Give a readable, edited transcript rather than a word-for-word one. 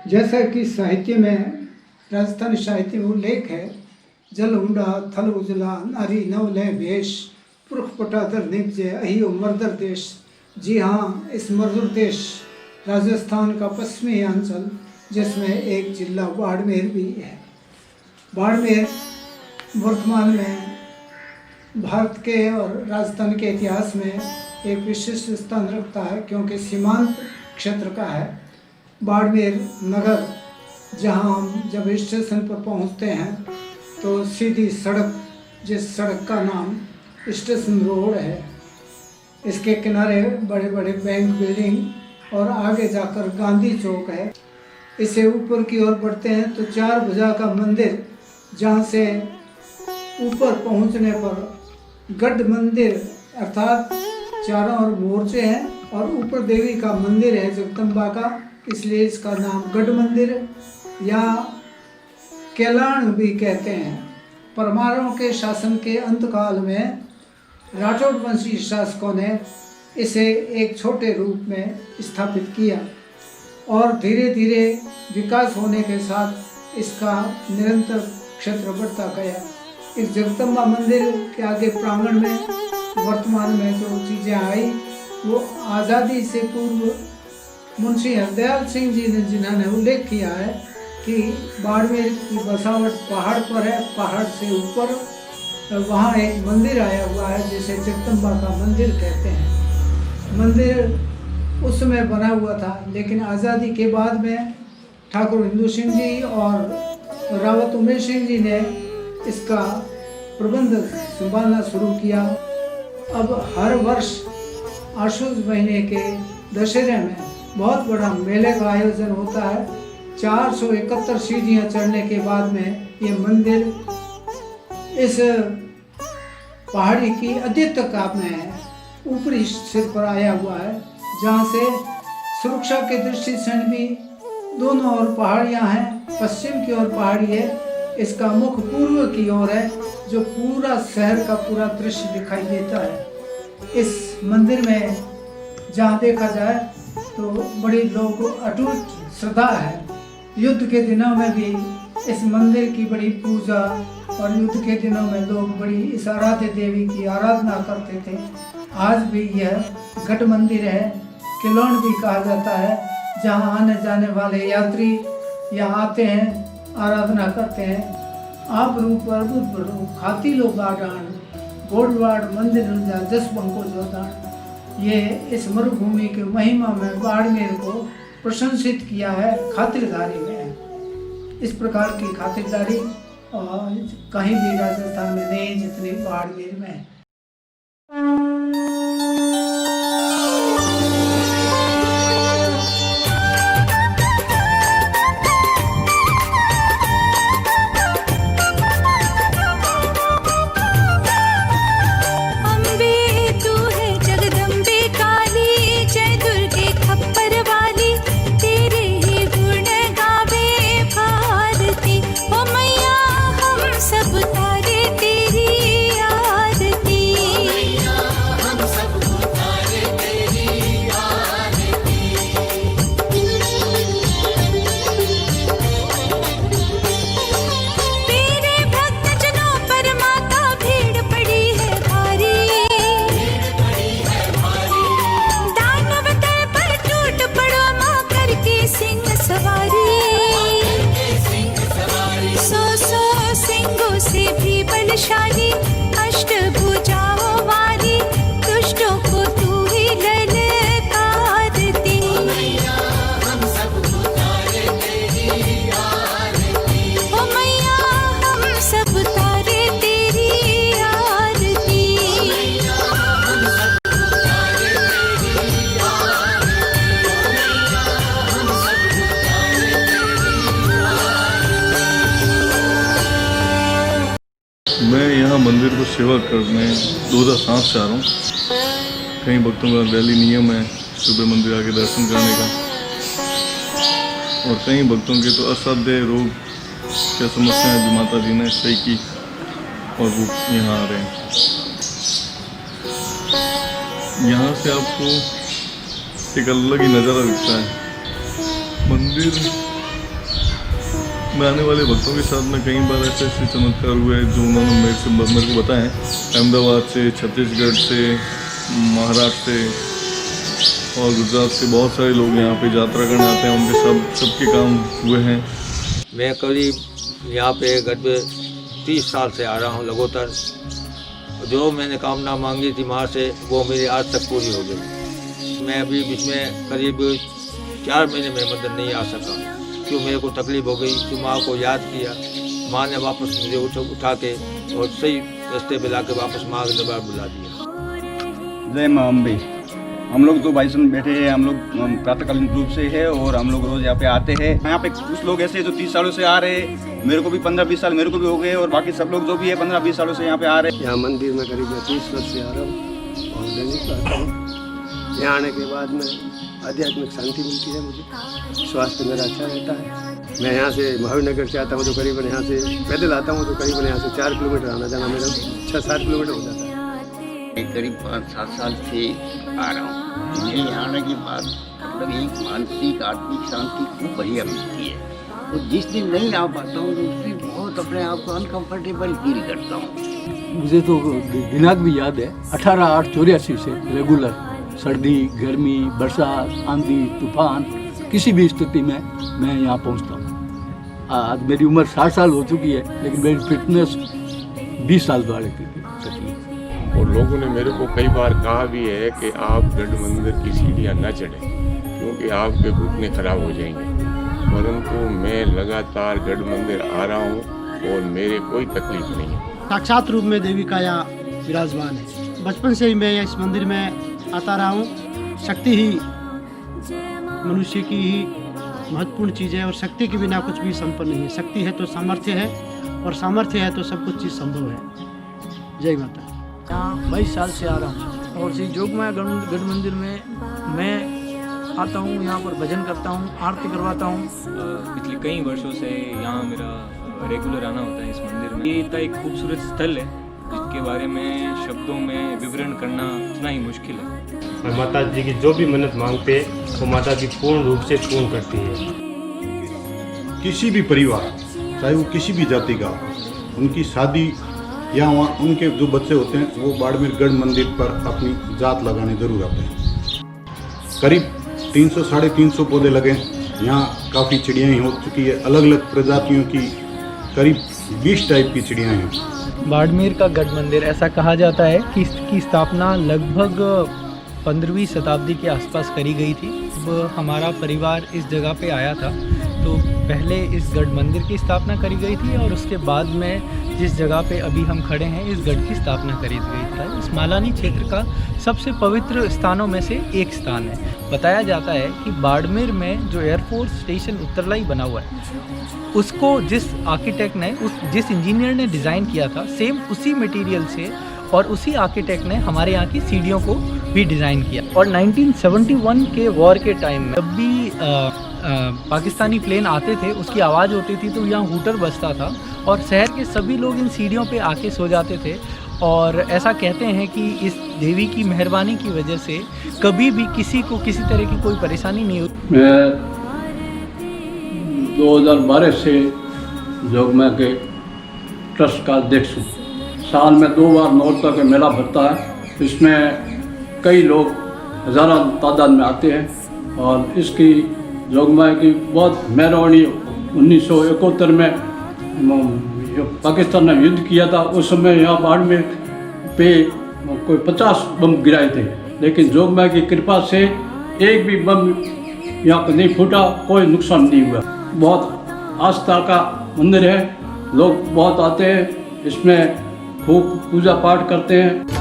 जैसा कि साहित्य में राजस्थानी साहित्य में उल्लेख है, जल उंडा थल उजला नारी नवलय भेष पुरख पटाधर निपजे अहियो मर्दर देश। जी हाँ, इस मर्दर देश राजस्थान का पश्चिमी अंचल, जिसमें एक जिला बाड़मेर भी है। बाड़मेर वर्तमान में भारत के और राजस्थान के इतिहास में एक विशिष्ट स्थान रखता है, क्योंकि सीमांत क्षेत्र का है। बाड़मेर नगर, जहां हम जब स्टेशन पर पहुंचते हैं तो सीधी सड़क, जिस सड़क का नाम स्टेशन रोड है, इसके किनारे बड़े बड़े बैंक बिल्डिंग और आगे जाकर गांधी चौक है। इसे ऊपर की ओर बढ़ते हैं तो चार भुजा का मंदिर, जहाँ से ऊपर पहुँचने पर गढ़ मंदिर अर्थात चारों ओर मोर्चे हैं और ऊपर देवी का मंदिर है जगदम्बा का, इसलिए इसका नाम गढ़ मंदिर या कैलाण भी कहते हैं। परमारों के शासन के अंतकाल में राठौड़ वंशी शासकों ने इसे एक छोटे रूप में स्थापित किया और धीरे धीरे विकास होने के साथ इसका निरंतर क्षेत्र बढ़ता गया। इस जगदम्बा मंदिर के आगे प्रांगण में वर्तमान में जो चीज़ें आई वो आज़ादी से पूर्व मुंशी हरदयाल सिंह जी ने जिन्होंने उल्लेख किया है कि बाड़मेर की बसावट पहाड़ पर है। पहाड़ से ऊपर वहाँ एक मंदिर आया हुआ है जिसे जगदम्बा का मंदिर कहते हैं। मंदिर उस समय बना हुआ था, लेकिन आज़ादी के बाद में ठाकुर हिंदू सिंह जी और रावत उमेश सिंह जी ने इसका प्रबंध संभालना शुरू किया। अब हर वर्ष आश्विन महीने के दशहरे में बहुत बड़ा मेले का आयोजन होता है। 471 सीढ़ियाँ चढ़ने के बाद में ये मंदिर इस पहाड़ी की अधोतक में ऊपरी सिर पर आया हुआ है, जहाँ से सुरक्षा के दृष्टि से भी दोनों ओर पहाड़ियाँ हैं। पश्चिम की ओर पहाड़ी है, इसका मुख पूर्व की ओर है, जो पूरा शहर का पूरा दृश्य दिखाई देता है। इस मंदिर में जहाँ देखा जाए तो बड़ी लोग अटूट श्रद्धा है। युद्ध के दिनों में भी इस मंदिर की बड़ी पूजा और युद्ध के दिनों में लोग बड़ी इस आराध्य देवी की आराधना करते थे। आज भी यह गढ़ मंदिर है, किलोन भी कहा जाता है, जहाँ आने जाने वाले यात्री यहाँ आते हैं, आराधना करते हैं। आप रूप अद्भुत रूप खाती लो गाडान गोडवाड़ मंदिर जस बंको जोदान। ये इस मरुभूमि के महिमा में बाड़मेर को प्रशंसित किया है खातिरदारी में। इस प्रकार की खातिरदारी और कहीं भी राजस्थान में नहीं जितनी बाड़मेर में है। बलशाली अष्टभुजाओं वाली दुष्टों को तू ही ललकारती। हम सब तारे तेरी आरती, ओ मैया हम सब तारे तेरी आरती। हम सब तारे तेरी आरती, हम सब तारे तेरी आरती। मैं यहाँ मंदिर को सेवा करने 2007 से आ रहा हूँ। कई भक्तों का डेली नियम है सुबह मंदिर आके दर्शन करने का, और कई भक्तों के तो असाध्य रोग क्या समस्याएं भी माता जी ने सही की और वो यहाँ आ रहे हैं। यहाँ से आपको एक अलग ही नज़ारा दिखता है। मंदिर मैं आने वाले भक्तों के साथ में कई बार ऐसे ऐसे चमत्कार हुए जो उन्होंने मेरे को बताए। अहमदाबाद से, छत्तीसगढ़ से, महाराष्ट्र से और गुजरात से बहुत सारे लोग यहाँ पे यात्रा करने आते हैं, उनके सबके काम हुए हैं। मैं करीब यहाँ पे करीब 30 साल से आ रहा हूँ लगातार। जो मैंने कामना मांगी थी माँ से वो मेरी आज तक पूरी हो गई। मैं अभी बीच में करीब 4 महीने में मंदिर नहीं आ सका, क्यों मेरे को तकलीफ हो गई। तो माँ को याद किया, माँ ने वापस मुझे उठा के और सही रास्ते पे ला के वापस माँ के दरबार बुला दिया। जय माँ अम्बे। हम लोग तो भाई सुन बैठे हैं, हम लोग प्रातःकालीन रूप से है और हम लोग रोज यहाँ पे आते हैं। यहाँ पे कुछ लोग ऐसे जो 30 सालों से आ रहे हैं, मेरे को भी 15-20 साल मेरे को भी हो गए और बाकी सब लोग जो भी है 15-20 सालों से यहाँ पे आ रहे हैं। यहाँ मंदिर में करीब 30 वर्ष से आ रहा हूँ और दैनिक आता हूँ। यहाँ आने के बाद में आध्यात्मिक शांति मिलती है, मुझे स्वास्थ्य मेरा अच्छा रहता है। मैं यहाँ से महावीर नगर से आता हूँ तो करीबन यहाँ से पैदल आता हूँ तो करीबन यहाँ से 4 किलोमीटर आना जाना मेरा 6-7 किलोमीटर हो जाता है। करीब 5-7 साल से आ रहा हूँ। मेरे यहाँ आने के बाद मतलब एक मानसिक आत्मिक शांति खूब बढ़िया मिलती है। तो जिस दिन नहीं आ पाता हूँ तो उस दिन बहुत अपने आप को अनकम्फर्टेबल फील करता हूँ। मुझे तो दिनांक भी याद है 18/8/84 से रेगुलर सर्दी, गर्मी, बरसात, आंधी, तूफान, किसी भी स्थिति में मैं यहाँ पहुँचता हूँ। आज मेरी उम्र 60 साल हो चुकी है, लेकिन मेरी फिटनेस 20 साल वाली थी। और लोगों ने मेरे को कई बार कहा भी है कि आप गढ़ मंदिर की सीढ़ियाँ न चढ़ें क्योंकि आपके घुटने खराब हो जाएंगे, परंतु मैं लगातार गढ़ मंदिर आ रहा हूँ और मेरे कोई तकलीफ नहीं है। साक्षात रूप में देवी का यहाँ विराजमान है। बचपन से ही मैं इस मंदिर में आता रहा हूँ। शक्ति ही मनुष्य की ही महत्वपूर्ण चीज़ है और शक्ति के बिना कुछ भी संपन्न नहीं है। शक्ति है तो सामर्थ्य है और सामर्थ्य है तो सब कुछ चीज़ संभव है। जय माता। यहाँ 22 साल से आ रहा हूँ और श्री जोगमाया गढ़ मंदिर में मैं आता हूँ, यहाँ पर भजन करता हूँ, आरती करवाता हूँ। पिछले कई वर्षों से यहाँ मेरा रेगुलर आना होता है इस मंदिर में। ये इतना एक खूबसूरत स्थल है जिसके बारे में शब्दों में विवरण करना इतना ही मुश्किल है। और माता जी की जो भी मन्नत मांगते वो माता जी पूर्ण रूप से पूर्ण करती है। किसी भी परिवार, चाहे वो किसी भी जाति का, उनकी शादी या वहाँ उनके जो बच्चे होते हैं वो बाड़मेर गढ़ मंदिर पर अपनी जात लगाने जरूर आते हैं। करीब 300-350 पौधे लगे। यहाँ काफ़ी चिड़ियाँ हो चुकी है, अलग अलग प्रजातियों की करीब 20 टाइप की चिड़ियाँ हैं। बाड़मेर का गढ़ मंदिर ऐसा कहा जाता है कि इसकी स्थापना लगभग 15वीं शताब्दी के आसपास करी गई थी। जब हमारा परिवार इस जगह पे आया था तो पहले इस गढ़ मंदिर की स्थापना करी गई थी और उसके बाद में जिस जगह पे अभी हम खड़े हैं इस गढ़ की स्थापना करी गई था। इस मालानी क्षेत्र का सबसे पवित्र स्थानों में से एक स्थान है। बताया जाता है कि बाड़मेर में जो एयरफोर्स स्टेशन उत्तरलाई बना हुआ है उसको जिस आर्किटेक्ट ने जिस इंजीनियर ने डिज़ाइन किया था, सेम उसी मटेरियल से और उसी आर्किटेक्ट ने हमारे यहाँ की सीढ़ियों को भी डिज़ाइन किया। और 1971 के वॉर के टाइम में जब भी पाकिस्तानी प्लेन आते थे उसकी आवाज़ होती थी तो यहाँ हूटर बजता था और शहर के सभी लोग इन सीढ़ियों पे आके सो जाते थे। और ऐसा कहते हैं कि इस देवी की मेहरबानी की वजह से कभी भी किसी को किसी तरह की कोई परेशानी नहीं हुई। मैं 2012 से जोगमाया के ट्रस्ट का अध्यक्ष हूँ। साल में 2 बार नौरता का मेला भरता है। इसमें कई लोग हज़ारों तादाद में आते हैं और इसकी जोगमाया की बहुत मेहरबानी। 1971 में पाकिस्तान ने युद्ध किया था, उस समय यहाँ बाड़मेर पे कोई 50 बम गिराए थे, लेकिन जोगमाया की कृपा से एक भी बम यहाँ पर नहीं फूटा, कोई नुकसान नहीं हुआ। बहुत आस्था का मंदिर है, लोग बहुत आते हैं, इसमें खूब पूजा पाठ करते हैं।